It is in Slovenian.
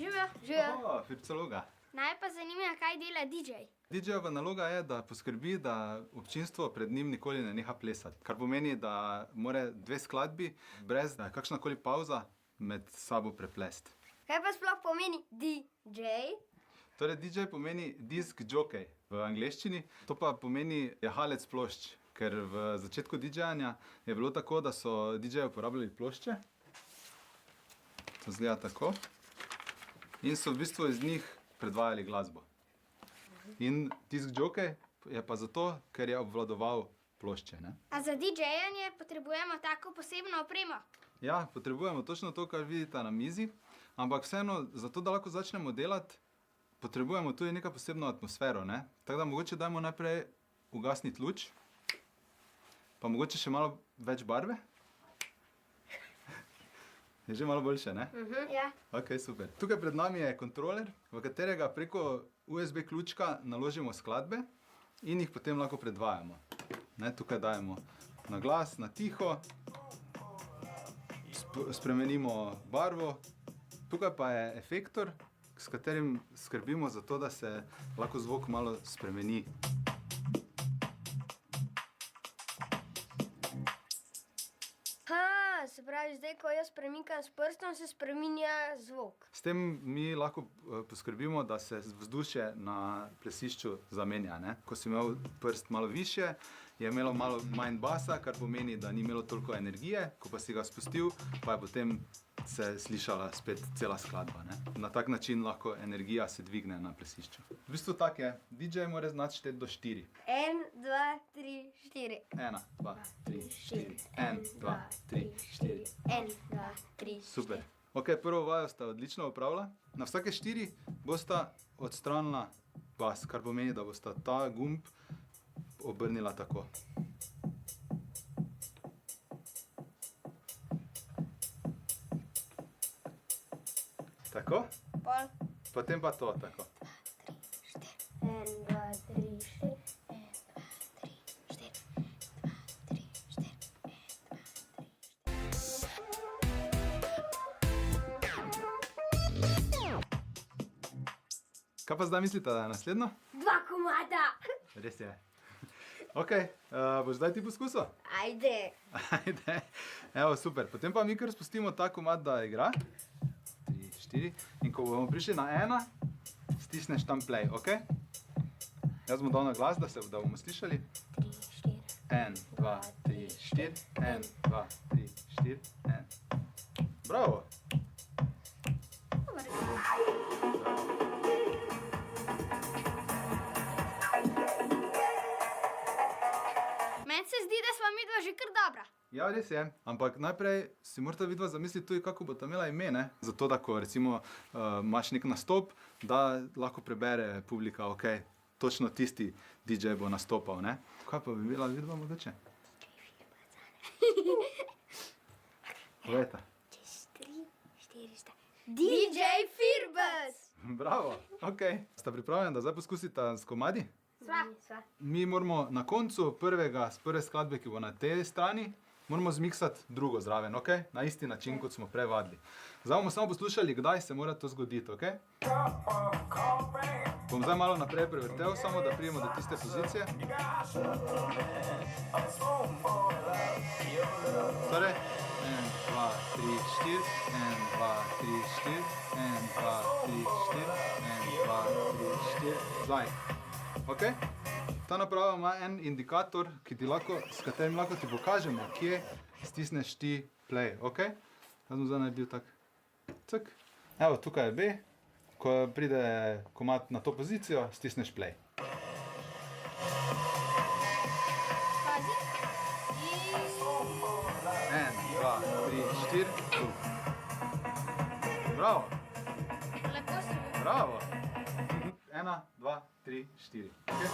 Živijo. Živijo. Fircologa. Naj pa zanima, kaj dela DJ. DJ-jeva naloga je, da poskrbi, da občinstvo pred njim nikoli ne neha plesati. Kar pomeni, da mora dve skladbi brez kakšnakoli pauza med sabo preplesti. Kaj pa sploh pomeni DJ? Torej, DJ pomeni disc jockey v angleščini, to pa pomeni jahalec plošč, ker v začetku DJ-anja je bilo tako, da so DJ-ji uporabljali plošče. To izgleda tako. In so v bistvu iz njih predvajali glasbo. In disc jockey je pa zato, ker je obvladoval plošče, ne? A za DJ-janje potrebujemo tako posebno opremo? Ja, potrebujemo točno to, kar vidite na mizi, ampak vseeno, zato da lahko začnemo delati, potrebujemo tudi neko posebno atmosfero, ne? Tako da mogoče dajmo najprej ugasniti luč, pa mogoče še malo več barve. Je že malo boljše, ne? Ja. Ok, super. Tukaj pred nami je kontroler, v katerega preko USB ključka naložimo skladbe in jih potem lahko predvajamo. Ne, tukaj dajemo na glas, na tiho, spremenimo barvo. Tukaj pa je efektor, s katerim skrbimo za to, da se lahko zvok malo spremeni. Se pravi, zdaj, ko jaz premikam s prstom, se spreminja zvok. S tem mi lahko poskrbimo, da se vzdušje na plesišču zamenja, ne? Ko si imel prst malo višje, je imelo malo manj basa, kar pomeni, da ni imelo toliko energije, ko pa si ga spustil, pa je potem se slišala spet cela skladba, ne? Na tak način lahko energija se dvigne na plesišču. V bistvu tak je, DJ mora znati šteti do 4. 1, 2, 3, 4. 1, 2, 3, 4. 1, 2, 3, 4. 1, 2, 3, 4. Super. Ok, prvo vajo sta odlično opravila. Na vsake 4 bosta odstranila bas, kar pomeni, da bosta ta gumb obrnila tako. Tako? Pol. Potem pa to, tako. 1, 2, 3, 4. 1, 2, 3, 4. 1, 2, 3, 4. 1, 2, 3, 4. Kaj pa zdaj mislite, da je naslednjo? 2 komada. Res je. Ok, boš zdaj ti poskusil? Ajde. Ajde. Evo, super. Potem pa mi kar spustimo ta komad, da igra. 3, 4. In ko bomo prišli na 1, stisneš tam play, ok? Jaz bom dal na glas, da bomo slišali. 3, 4. 1, 2, 3, 4. 1, 2, 3, 4. 1. Bravo! Meni se zdi, da sva midva že kar dobra. Ja, res je. Ampak najprej si morata vidva zamisliti tudi, kako bosta imela ime, ne? Zato, da ko recimo imaš nek nastop, da lahko prebere publika, ok, točno tisti DJ bo nastopal, ne? Kaj pa bi bila vidva mogoče? Povejta. Čez 3, 4 sta. DJ Firbas! Bravo, ok. Sta pripravljena, da zdaj poskusita s komadi? Sva. Mi moramo na koncu prve skladbe, ki bo na tej strani, moramo zmiksati drugo zraven, ok? Na isti način, kot smo prej vadili. Zdaj bomo samo poslušali, kdaj se mora to zgoditi, ok? Bom zdaj malo naprej prevrtel, samo da pridemo do tiste pozicije. Torej, 1, 2, 3, 4, 1, 2, 3, 4, 1, 2, 3, 4, 1, 2, 3, 4, zdaj. Ok? Ta naprava ima en indikator, s katerim lahko ti pokažemo, kje stisneš ti play, ok? Jaz bom zdaj naredil tak. Cak. Evo, tukaj je B. Ko pride komad na to pozicijo, stisneš play. Pazi. 1, 2, 3, 4, tu. Bravo, Lepo si bil. bravo. 1, 2, 3, 4. Okay?